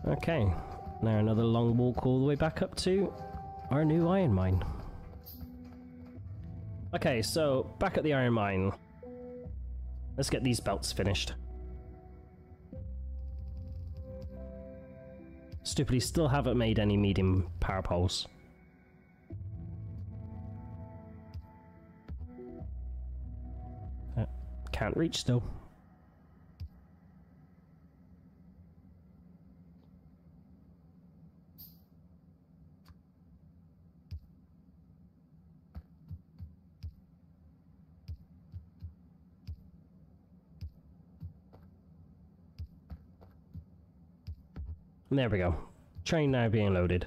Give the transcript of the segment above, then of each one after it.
Okay, now another long walk all the way back up to our new iron mine. Okay, so back at the iron mine. Let's get these belts finished. Stupidly still haven't made any medium power poles. Can't reach still. And there we go. Train now being loaded.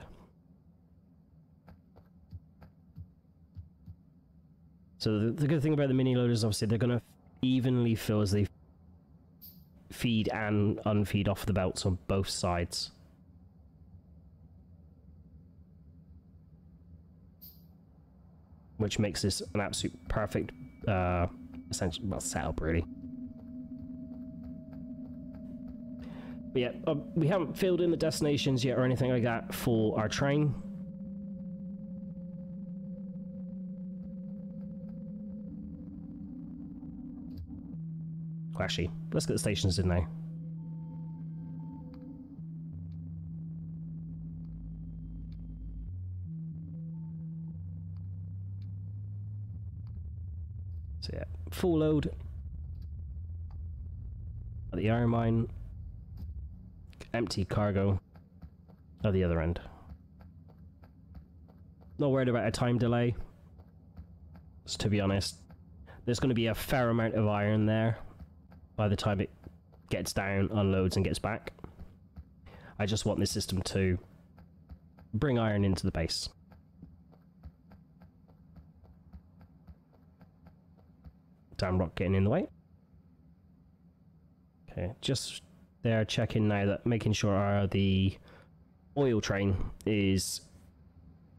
So the good thing about the mini loaders, obviously, they're going to evenly fill as they feed and unfeed off the belts on both sides. Which makes this an absolute perfect essential, well, setup, really. But yeah, we haven't filled in the destinations yet or anything like that for our train. Well, actually, let's get the stations in now. So yeah, full load at the iron mine. Empty cargo at the other end. Not worried about a time delay. So to be honest, there's going to be a fair amount of iron there by the time it gets down, unloads and gets back. I just want this system to bring iron into the base. Damn rock getting in the way. Okay, just there checking now that making sure the oil train is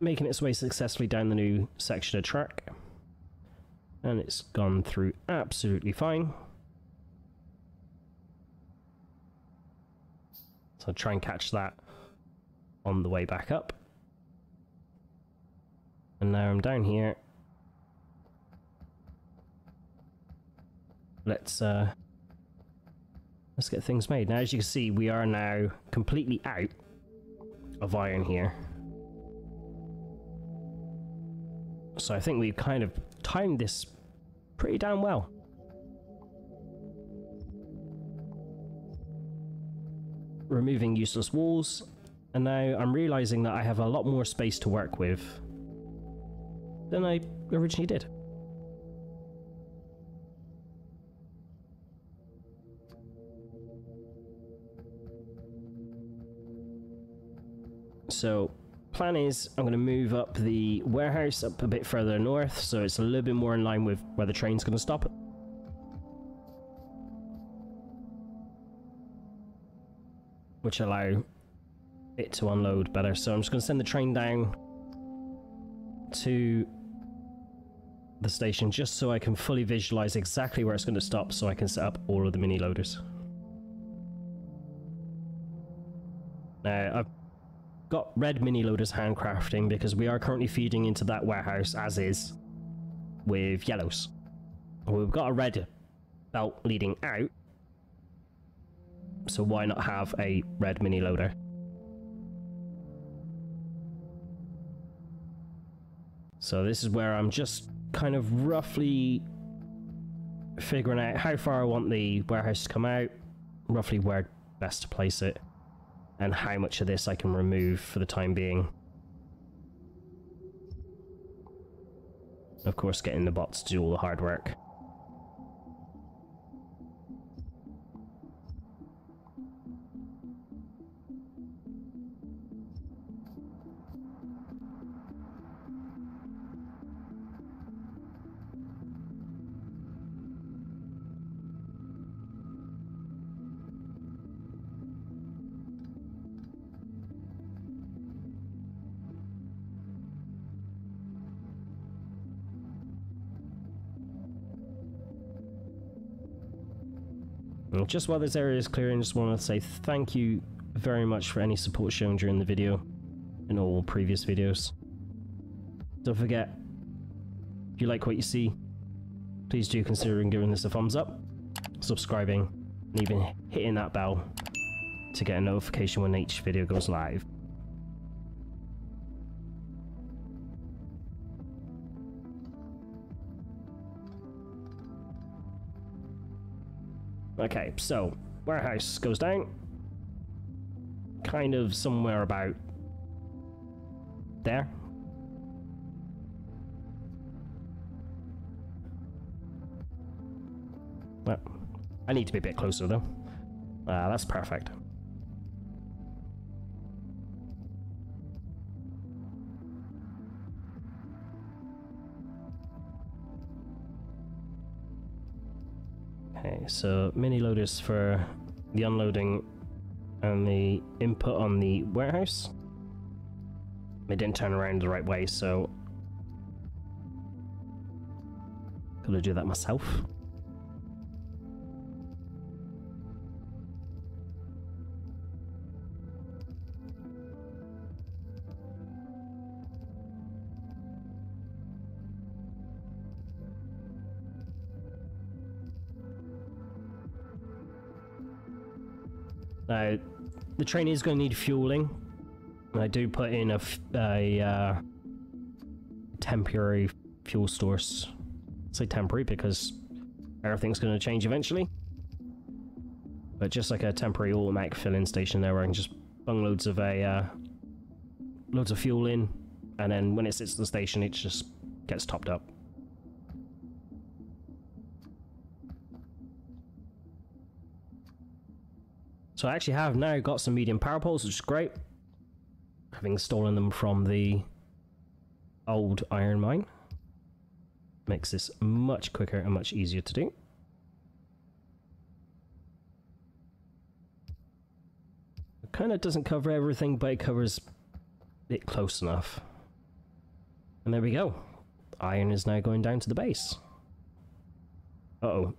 making its way successfully down the new section of track, and it's gone through absolutely fine. So I'll try and catch that on the way back up. And now I'm down here. Let's get things made. Now, as you can see, we are now completely out of iron here. So I think we've kind of timed this pretty damn well. Removing useless walls, and now I'm realizing that I have a lot more space to work with than I originally did. So, plan is I'm going to move up the warehouse up a bit further north, so it's a little bit more in line with where the train's going to stop. Which allow it to unload better. So I'm just going to send the train down to the station just so I can fully visualize exactly where it's going to stop, so I can set up all of the mini loaders. Now, I've got red mini loaders handcrafting because we are currently feeding into that warehouse as is with yellows. We've got a red belt leading out, so why not have a red mini loader? So this is where I'm just kind of roughly figuring out how far I want the warehouse to come out, roughly where best to place it, and how much of this I can remove for the time being. Of course, getting the bots to do all the hard work. And just while this area is clearing, I just want to say thank you very much for any support shown during the video and all previous videos. Don't forget, if you like what you see, please do consider giving this a thumbs up, subscribing, and even hitting that bell to get a notification when each video goes live. Okay, so warehouse goes down kind of somewhere about there. Well, I need to be a bit closer though. That's perfect. Okay, so mini loaders for the unloading and the input on the warehouse. They didn't turn around the right way, so gotta do that myself. Now, the train is going to need fueling. I do put in a temporary fuel source. I say temporary because everything's going to change eventually. But just like a temporary automatic filling station there, where I can just bung loads of fuel in, and then when it sits at the station, it just gets topped up. So I actually have now got some medium power poles, which is great. Having stolen them from the old iron mine. Makes this much quicker and much easier to do. It kind of doesn't cover everything, but it covers it close enough. And there we go. Iron is now going down to the base. Uh-oh.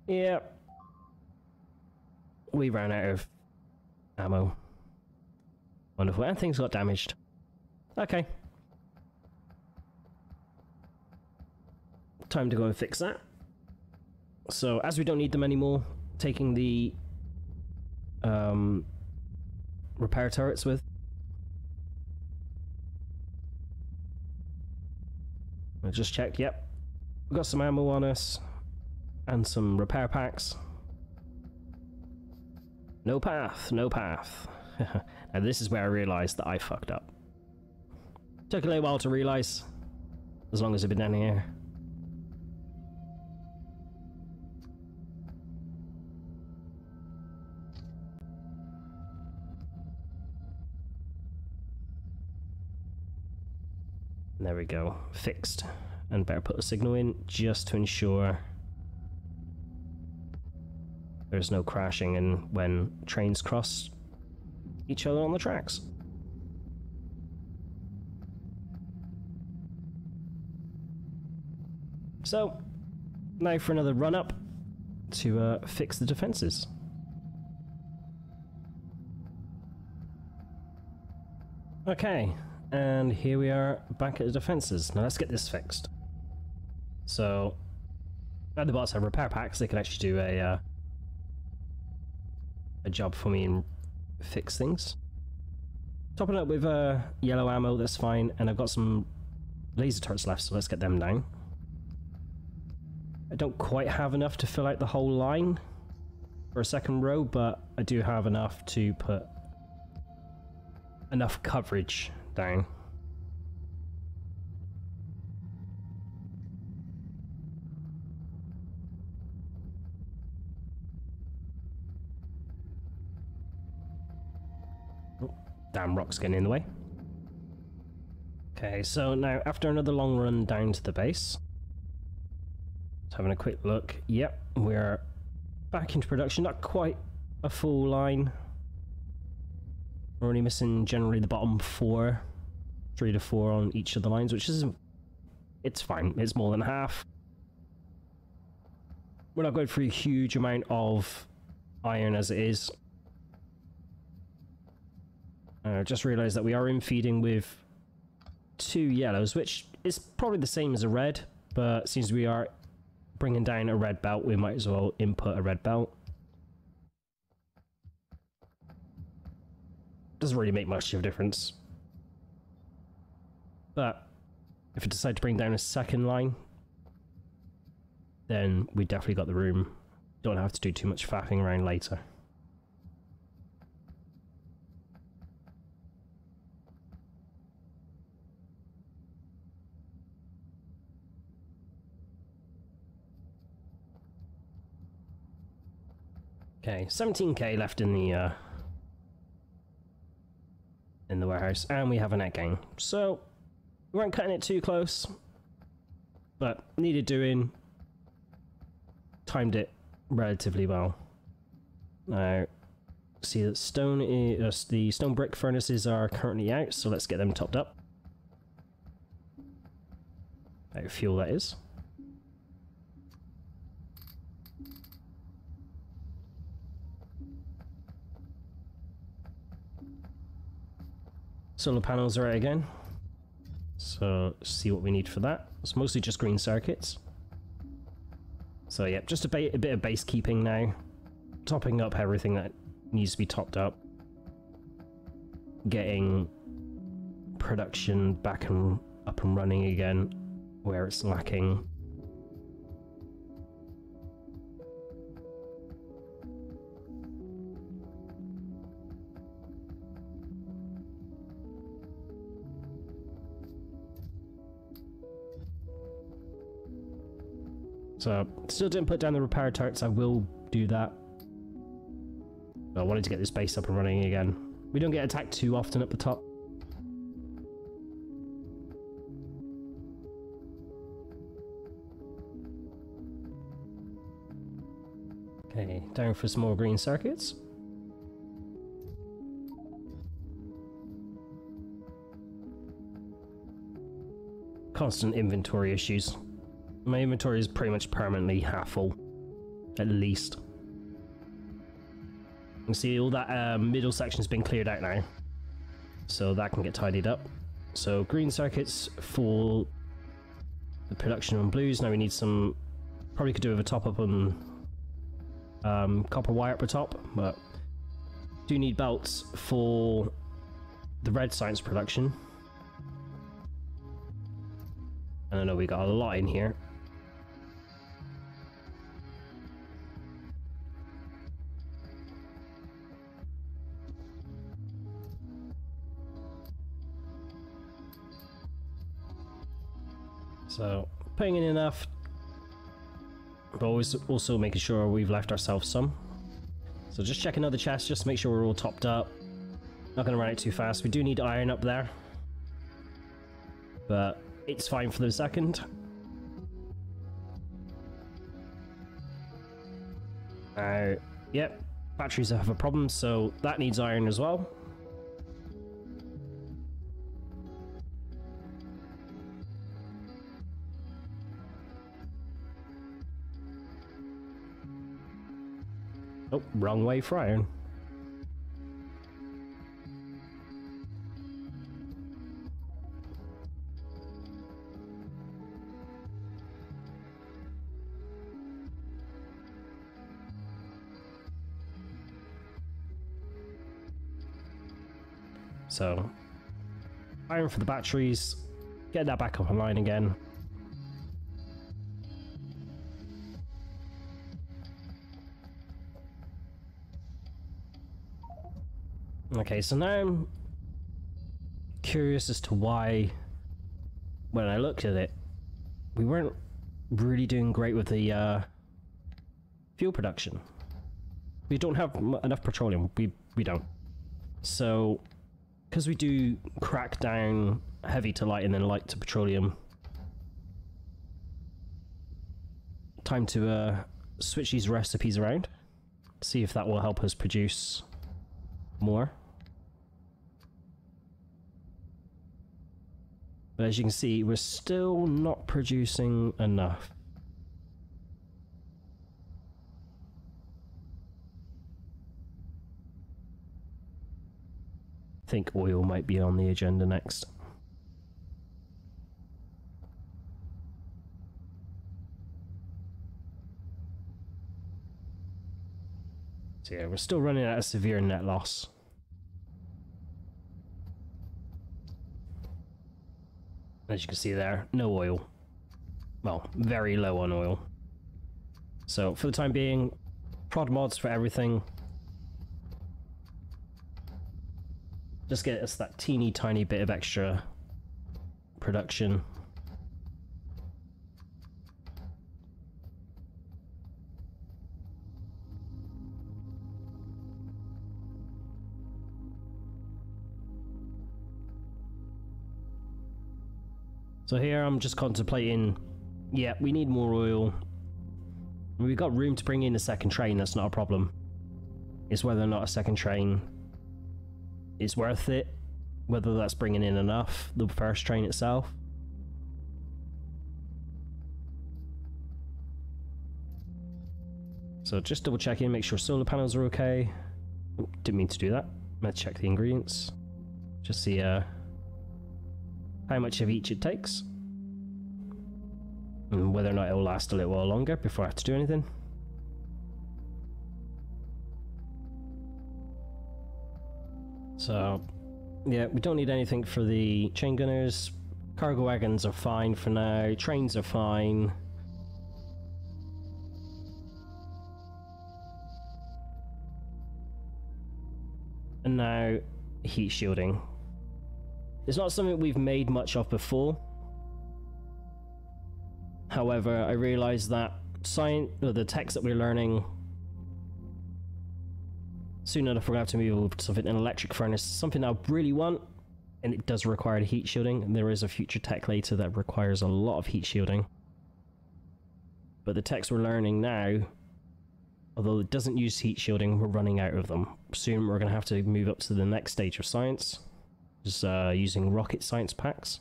Yeah. We ran out of ammo. Wonderful. And things got damaged. Okay. Time to go and fix that. So, as we don't need them anymore, taking the repair turrets with. I just checked, yep. We've got some ammo on us. And some repair packs. No path, no path. And this is where I realized that I fucked up. Took a little while to realize, as long as I've been down here. There we go, fixed. And better put a signal in just to ensure there's no crashing and when trains cross each other on the tracks. So, now for another run up to fix the defenses. Okay, and here we are back at the defenses. Now let's get this fixed. So, at the bots have repair packs, they can actually do a job for me and fix things. Top it up with yellow ammo, that's fine, and I've got some laser turrets left, so let's get them down. I don't quite have enough to fill out the whole line for a second row, but I do have enough to put enough coverage down. Damn rocks getting in the way. Okay, so now after another long run down to the base, just having a quick look. Yep, we're back into production. Not quite a full line. We're only missing generally the bottom 3 to 4 on each of the lines, which is, it's fine. It's more than half. We're not going through a huge amount of iron as it is. Just realised that we are in feeding with 2 yellows, which is probably the same as a red, but since we are bringing down a red belt, we might as well input a red belt. Doesn't really make much of a difference. But if we decide to bring down a second line, then we definitely got the room. Don't have to do too much faffing around later. Okay, 17k left in the warehouse, and we have a net gain. So we weren't cutting it too close, but needed doing. Timed it relatively well. Now, see that the stone brick furnaces are currently out, so let's get them topped up. Out of fuel, that is. Solar panels are out again, so see what we need for that. It's mostly just green circuits. So yeah, just a bit of base keeping now, topping up everything that needs to be topped up, getting production back and up and running again where it's lacking. So, still didn't put down the repair turrets, I will do that. But I wanted to get this base up and running again. We don't get attacked too often at the top. Okay, down for some more green circuits. Constant inventory issues. My inventory is pretty much permanently half full, at least. You can see all that middle section has been cleared out now, so that can get tidied up. So green circuits for the production on blues. Now we need some, probably could do with a top up on copper wire up the top, but do need belts for the red science production. And I know we got a lot in here. So, putting in enough, but always also making sure we've left ourselves some. So just checking other chests, just to make sure we're all topped up. Not going to run it too fast. We do need iron up there, but it's fine for the second. Yep, batteries have a problem, so that needs iron as well. Oh, wrong way for iron. So, iron for the batteries, get that back up online again. Okay, so now I'm curious as to why, when I looked at it, we weren't really doing great with the fuel production. We don't have enough petroleum, we don't. So, because we do crack down heavy to light and then light to petroleum, time to switch these recipes around, see if that will help us produce more. But as you can see, we're still not producing enough. think oil might be on the agenda next. So yeah, we're still running at a severe net loss. As you can see there, no oil. Well, very low on oil. So for the time being, prod mods for everything. Just get us that teeny tiny bit of extra production. So here I'm just contemplating, yeah, we need more oil. We've got room to bring in a second train, that's not a problem. It's whether or not a second train is worth it, whether that's bringing in enough, the first train itself. So just double checking, make sure solar panels are okay. Oh, didn't mean to do that. Let's check the ingredients. Just see how much of each it takes. And whether or not it will last a little while longer before I have to do anything. So, yeah, we don't need anything for the chain gunners. Cargo wagons are fine for now. Trains are fine. And now, heat shielding. It's not something we've made much of before. However, I realize that the techs that we're learning, soon enough we're going to have to move over to something, an electric furnace, something I really want, and it does require heat shielding, and there is a future tech later that requires a lot of heat shielding. But the techs we're learning now, although it doesn't use heat shielding, we're running out of them. Soon we're going to have to move up to the next stage of science, just using rocket science packs.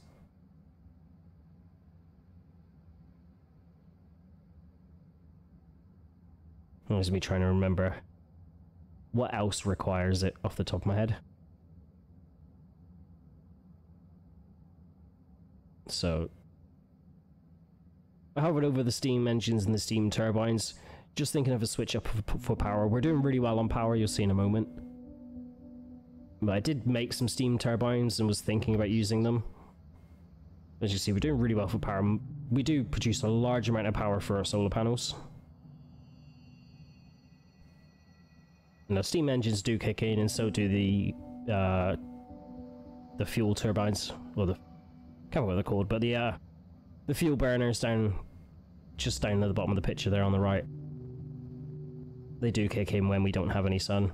There's me trying to remember what else requires it off the top of my head. So, I hovered over the steam engines and the steam turbines, just thinking of a switch up for power. We're doing really well on power, you'll see in a moment. But I did make some steam turbines and was thinking about using them. As you see, we're doing really well for power. We do produce a large amount of power for our solar panels. Now, steam engines do kick in, and so do the fuel turbines, or the, can't remember what they're called, but the fuel burners just down at the bottom of the picture there on the right. They do kick in when we don't have any sun.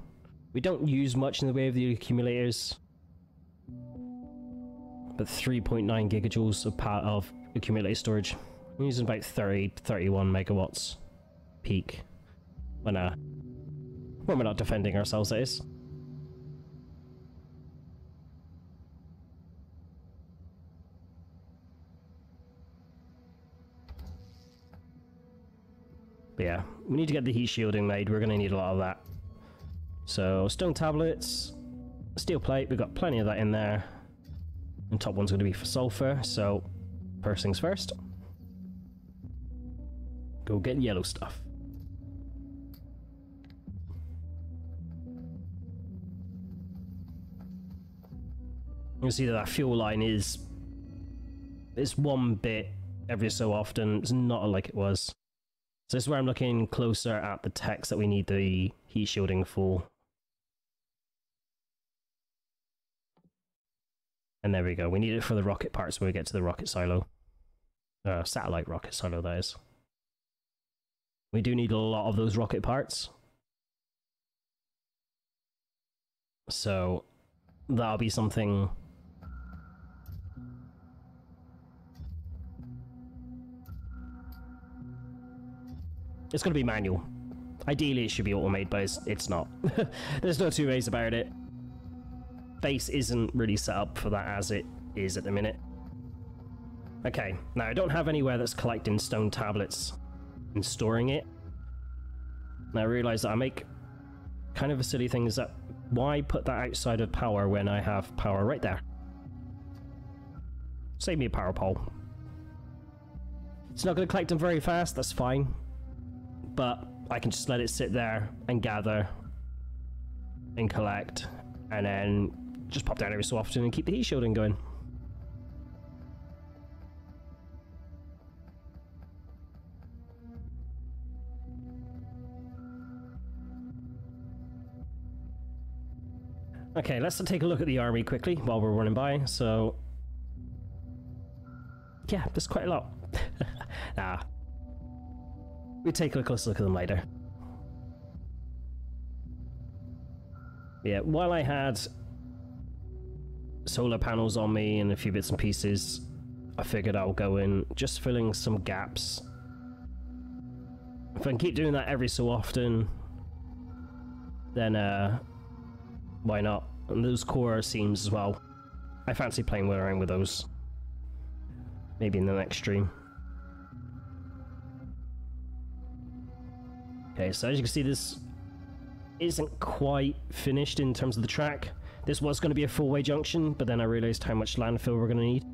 We don't use much in the way of the accumulators, but 3.9 gigajoules of accumulator storage. We're using about 31 megawatts peak when we're not defending ourselves, that is. But yeah, we need to get the heat shielding made. We're going to need a lot of that. So, stone tablets, steel plate, we've got plenty of that in there. And top one's going to be for sulfur, so first things first. Go get yellow stuff. You can see that fuel line is one bit every so often. It's not like it was. So this is where I'm looking closer at the techs that we need the heat shielding for. And there we go. We need it for the rocket parts when we get to the rocket silo. Satellite rocket silo, that is. We do need a lot of those rocket parts. So that'll be something. It's going to be manual. Ideally, it should be auto-made, but it's not. There's no two ways about it. Base isn't really set up for that as it is at the minute. Okay, now I don't have anywhere that's collecting stone tablets and storing it. Now I realise that I make kind of a silly thing is that Why put that outside of power when I have power right there? Save me a power pole. It's not going to collect them very fast, that's fine. But I can just let it sit there and gather and collect, and then just pop down every so often and keep the heat shielding going. Okay, let's take a look at the army quickly while we're running by. So, yeah, there's quite a lot. Nah, we take a closer look at them later. Yeah, while I had solar panels on me and a few bits and pieces, I figured I'll go in just filling some gaps. If I can keep doing that every so often, then why not? And those core seams as well. I fancy playing around with those. Maybe in the next stream. Okay, so as you can see, this isn't quite finished in terms of the track. This was going to be a four-way junction, but then I realized how much landfill we're going to need.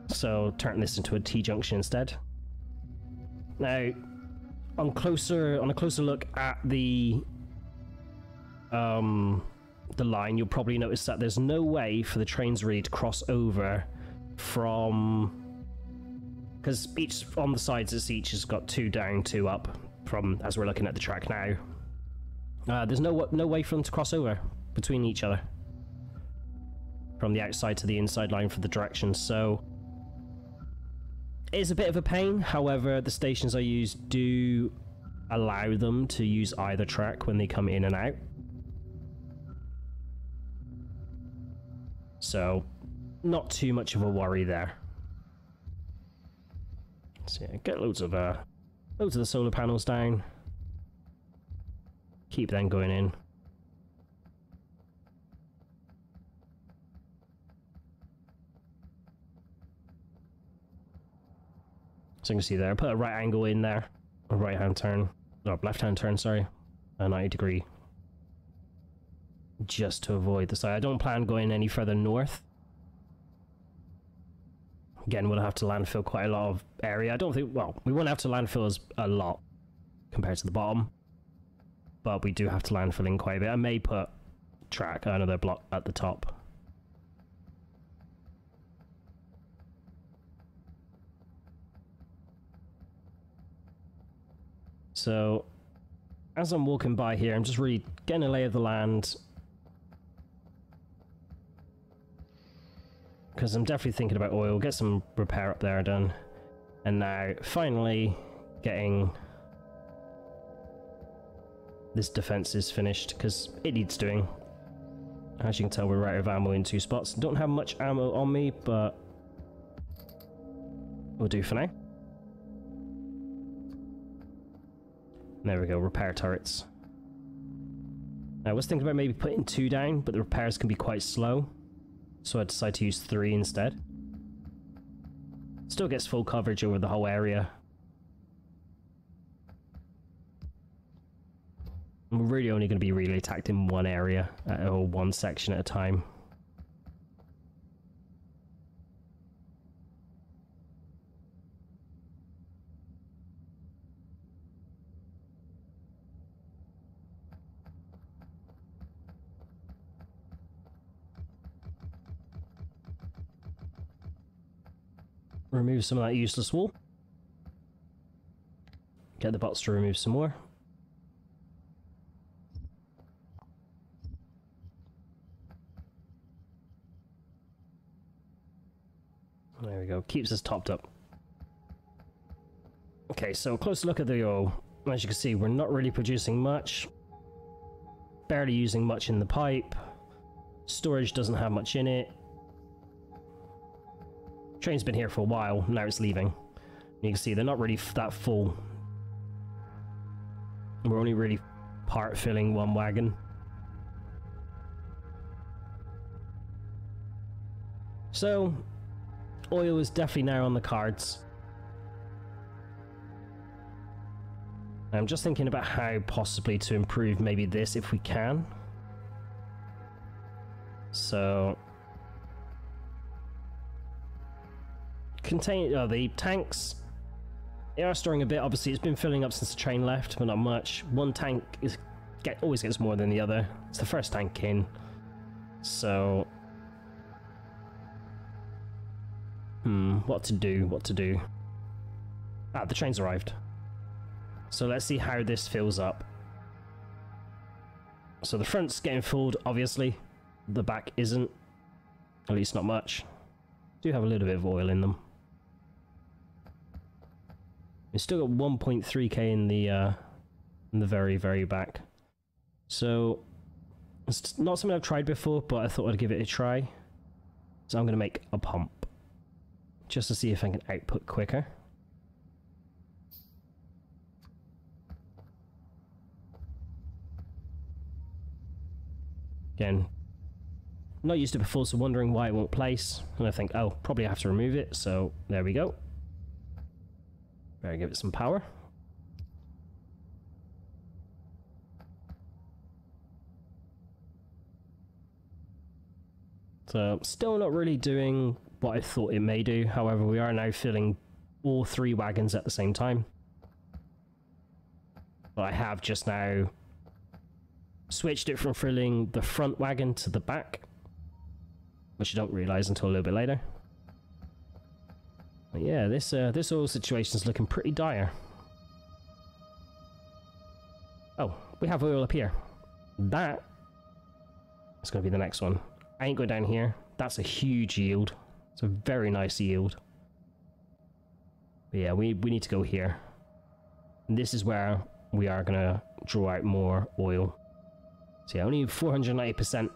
So turn this into a T-junction instead. Now, on a closer look at the line, you'll probably notice that there's no way for the trains really to cross over from, because each on the sides of each has got 2 down, 2 up. From as we're looking at the track now, there's no way for them to cross over between each other from the outside to the inside line for the directions. So it is a bit of a pain. However, the stations I use do allow them to use either track when they come in and out. So, not too much of a worry there. So yeah, get loads of the solar panels down. Keep them going in. So you can see there, I put a right angle in there, a right hand turn, or left hand turn, sorry, a 90 degree. Just to avoid the side. I don't plan going any further north. Again, we'll have to landfill quite a lot of area. I don't think, well, we won't have to landfill a lot compared to the bottom, but we do have to landfill in quite a bit. I may put another block at the top. So, as I'm walking by here, I'm just really getting a lay of the land, because I'm definitely thinking about oil, get some repair up there done, and now finally getting this defenses finished, because it needs doing. As you can tell, we're out of ammo in 2 spots. Don't have much ammo on me, but we'll do for now. There we go, repair turrets. I was thinking about maybe putting 2 down, but the repairs can be quite slow, so I decided to use 3 instead. Still gets full coverage over the whole area. We're really only going to be really attacked in one area, or one section at a time. Remove some of that useless wool. Get the bots to remove some more. There we go, keeps us topped up. Okay, so a closer look at the oil. As you can see, we're not really producing much. Barely using much in the pipe. Storage doesn't have much in it. Train's been here for a while, now it's leaving. You can see they're not really that full. We're only really part filling one wagon. So, oil is definitely now on the cards. I'm just thinking about how possibly to improve maybe this if we can. So the tanks, they are storing a bit. Obviously it's been filling up since the train left, but not much. One tank always gets more than the other. It's the first tank in, so what to do. Ah, the train's arrived, so let's see how this fills up. So the front's getting filled, obviously. The back isn't, at least not much. Do have a little bit of oil in them. We've still got 1.3k in the very, very back. So it's not something I've tried before, but I thought I'd give it a try. So I'm going to make a pump just to see if I can output quicker. Again, not used to it before, so wondering why it won't place. And I think, oh, probably I have to remove it. So there we go. Better give it some power. So still not really doing what I thought it may do. However, we are now filling all 3 wagons at the same time. But I have just now switched it from filling the front wagon to the back, which you don't realize until a little bit later. But yeah, this oil situation is looking pretty dire. Oh, we have oil up here. That is going to be the next one. I ain't going down here. That's a huge yield. It's a very nice yield. But yeah, we need to go here. And this is where we are going to draw out more oil. So yeah, only 490%.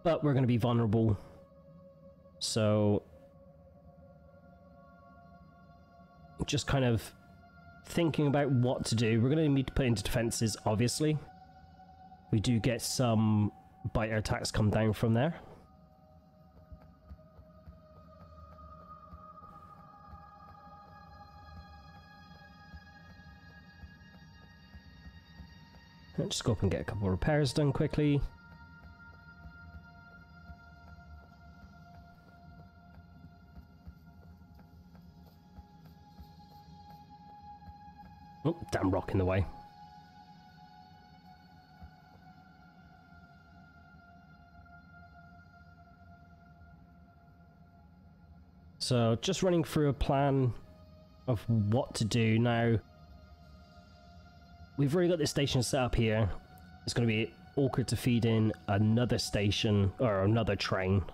But we're going to be vulnerable. So just kind of thinking about what to do. We're going to need to put into defenses, obviously. We do get some biter attacks come down from there. Let's just go up and get a couple of repairs done quickly. Oh, damn rock in the way. So just running through a plan of what to do now. We've already got this station set up here. It's going to be awkward to feed in another station or another train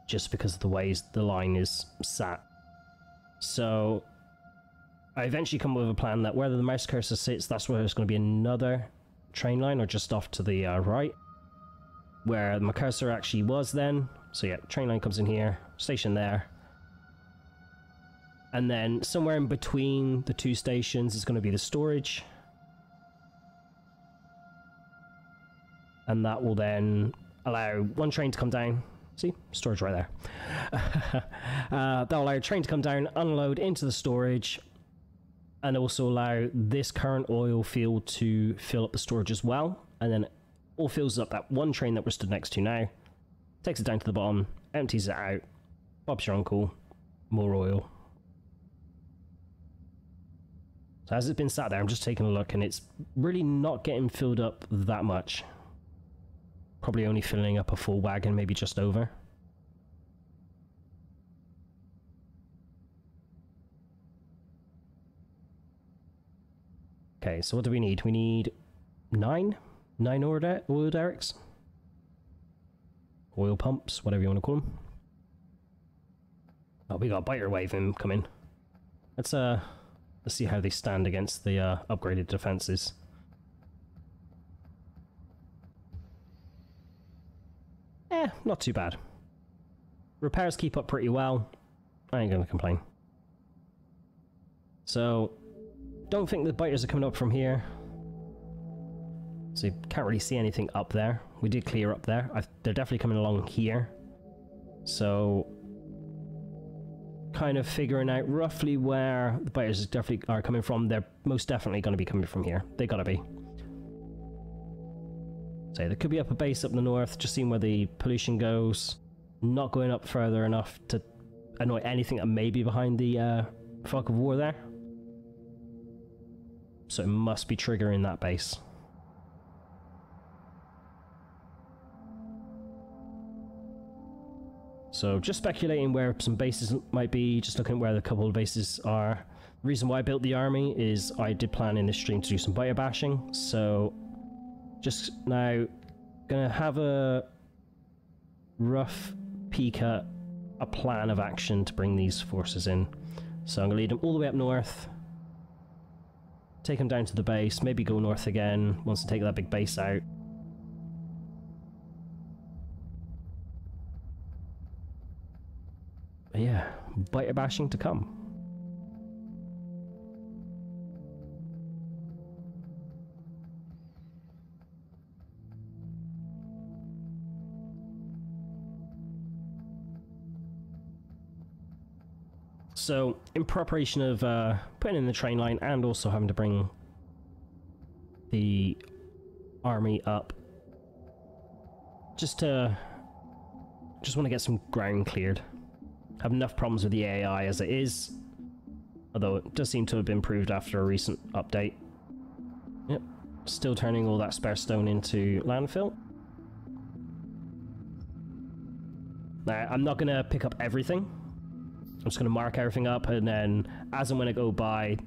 just because of the ways the line is sat. So I eventually come up with a plan that where the mouse cursor sits, that's where there's going to be another train line, or just off to the right, where my cursor actually was then. So yeah, train line comes in here, station there. And then somewhere in between the 2 stations is going to be the storage. And that will then allow one train to come down. See? Storage right there. That'll allow a train to come down, unload into the storage, and also allow this current oil field to fill up the storage as well. And then it all fills up that one train that we're stood next to now. Takes it down to the bottom, empties it out. Bob's your uncle. More oil. So as it's been sat there, I'm just taking a look, and it's really not getting filled up that much. Probably only filling up a full wagon, maybe just over. Okay, so what do we need? We need 9 oil derricks? Oil pumps, whatever you want to call them. Oh, we got a biter wave coming. Let's see how they stand against the upgraded defenses. Not too bad. Repairs keep up pretty well. I ain't gonna complain. So, don't think the biters are coming up from here. So you can't really see anything up there. We did clear up there. They're definitely coming along here. So, kind of figuring out roughly where the biters definitely are coming from. They're most definitely going to be coming from here. They gotta be. So there could be up a base up in the north, just seeing where the pollution goes. Not going up further enough to annoy anything that may be behind the fog of war there. So it must be triggering that base. So just speculating where some bases might be, just looking at where the couple of bases are. The reason why I built the army is I did plan in this stream to do some biter bashing, so just now gonna have a rough peek at a plan of action to bring these forces in. So I'm gonna lead them all the way up north, take them down to the base, maybe go north again once I take that big base out. But yeah, biter bashing to come. So, in preparation of putting in the train line and also having to bring the army up, just want to get some ground cleared. Have enough problems with the AI as it is, although it does seem to have been improved after a recent update. Yep, still turning all that spare stone into landfill. Now, I'm not going to pick up everything. I'm just going to mark everything up, and then as and when I go by,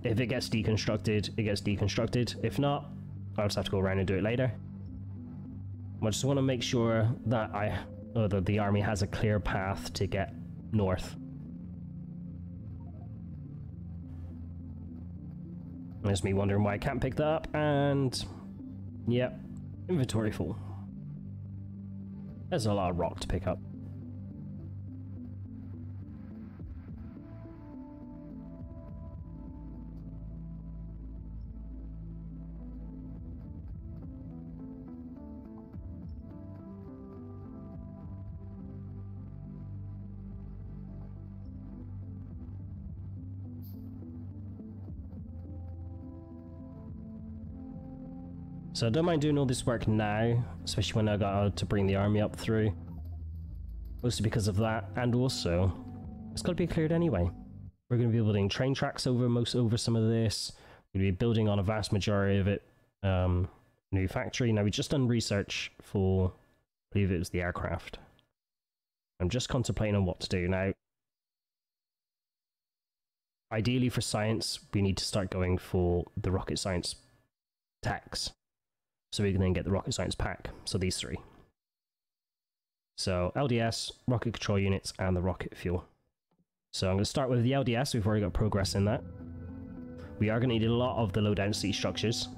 if it gets deconstructed, it gets deconstructed. If not, I'll just have to go around and do it later. I just want to make sure that that the army has a clear path to get north. There's me wondering why I can't pick that up, and yep, inventory full. There's a lot of rock to pick up. So I don't mind doing all this work now, especially when I got to bring the army up through. Mostly because of that, and also, it's got to be cleared anyway. We're going to be building train tracks over some of this. We're going to be building on a vast majority of it. New factory. Now, we just done research for, I believe it was the aircraft. I'm just contemplating on what to do now. Ideally for science, we need to start going for the rocket science techs, so we can then get the rocket science pack. So these three. So LDS, rocket control units, and the rocket fuel. So I'm going to start with the LDS. We've already got progress in that. We are going to need a lot of the low density structures.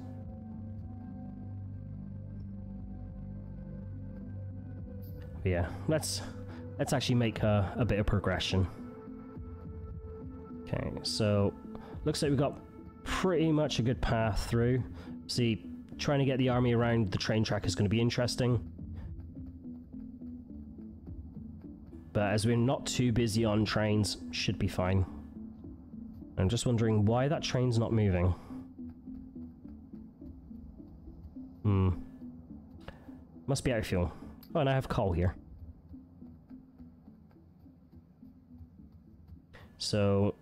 But yeah, let's actually make a bit of progression. Okay, so looks like we've got pretty much a good path through. See, trying to get the army around the train track is going to be interesting. But as we're not too busy on trains, should be fine. I'm just wondering why that train's not moving. Must be out of fuel. Oh, and I have coal here. So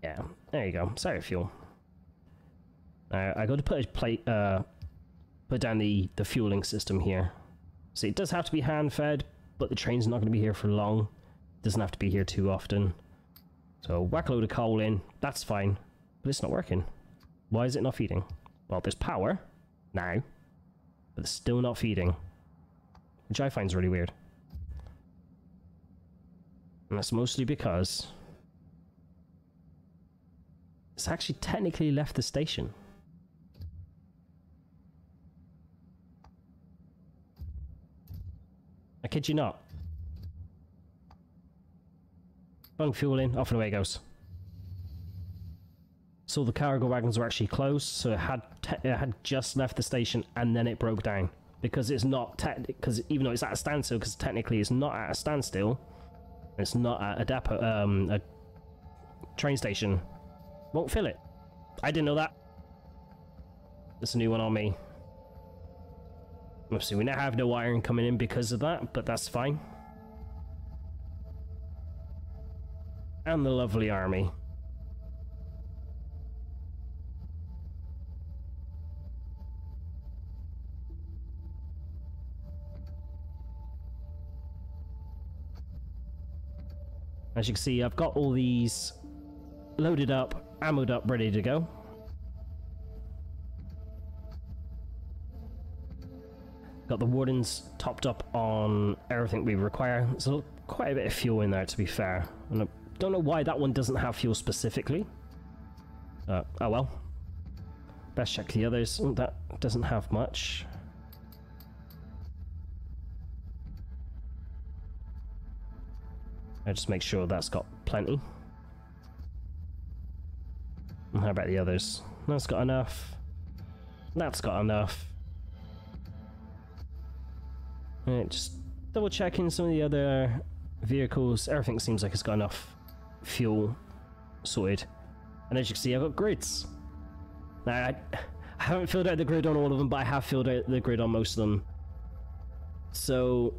yeah, there you go. It's out of fuel. I got to put a plate, put down the fueling system here. So it does have to be hand-fed, but the train's not going to be here for long. It doesn't have to be here too often. So whack a load of coal in, that's fine. But it's not working. Why is it not feeding? Well, there's power now, but it's still not feeding. Which I find is really weird. And that's mostly because it's actually technically left the station. I kid you not. Bung fuel in, off and away it goes. So the cargo wagons were actually closed, so it had just left the station and then it broke down. Because it's not because even though it's at a standstill, because technically it's not at a standstill, it's not at a depot, a train station. Won't fill it. I didn't know that. There's a new one on me. Obviously, we now have no iron coming in because of that, but that's fine. And the lovely army. As you can see, I've got all these loaded up, ammoed up, ready to go. Got the wardens topped up on everything we require. There's quite a bit of fuel in there, to be fair. And I don't know why that one doesn't have fuel specifically. Oh well. Best check the others. That doesn't have much. I just make sure that's got plenty. And how about the others? That's got enough. That's got enough. Alright, just double checking some of the other vehicles. Everything seems like it's got enough fuel sorted. And as you can see, I've got grids. Now, I haven't filled out the grid on all of them, but I have filled out the grid on most of them. So,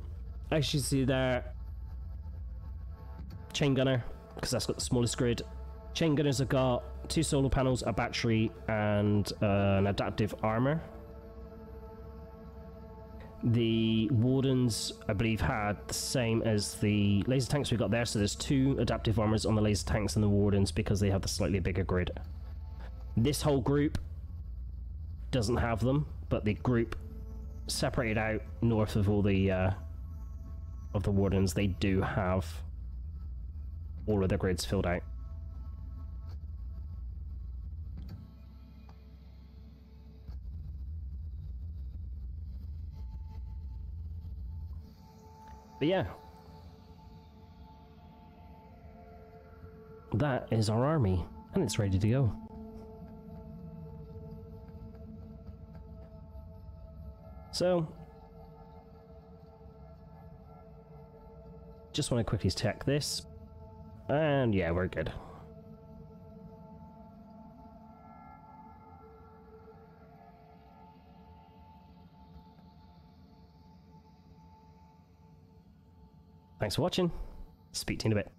as you see there, chain gunner, because that's got the smallest grid. Chain gunners have got 2 solar panels, a battery, and an adaptive armor. The wardens, I believe, had the same as the laser tanks we got there, so there's 2 adaptive armors on the laser tanks and the wardens because they have the slightly bigger grid. This whole group doesn't have them, but the group separated out north of all the wardens, they do have all of the grids filled out. But yeah, that is our army, and it's ready to go. So, just want to quickly check this, and yeah, we're good. Thanks for watching. Speak to you in a bit.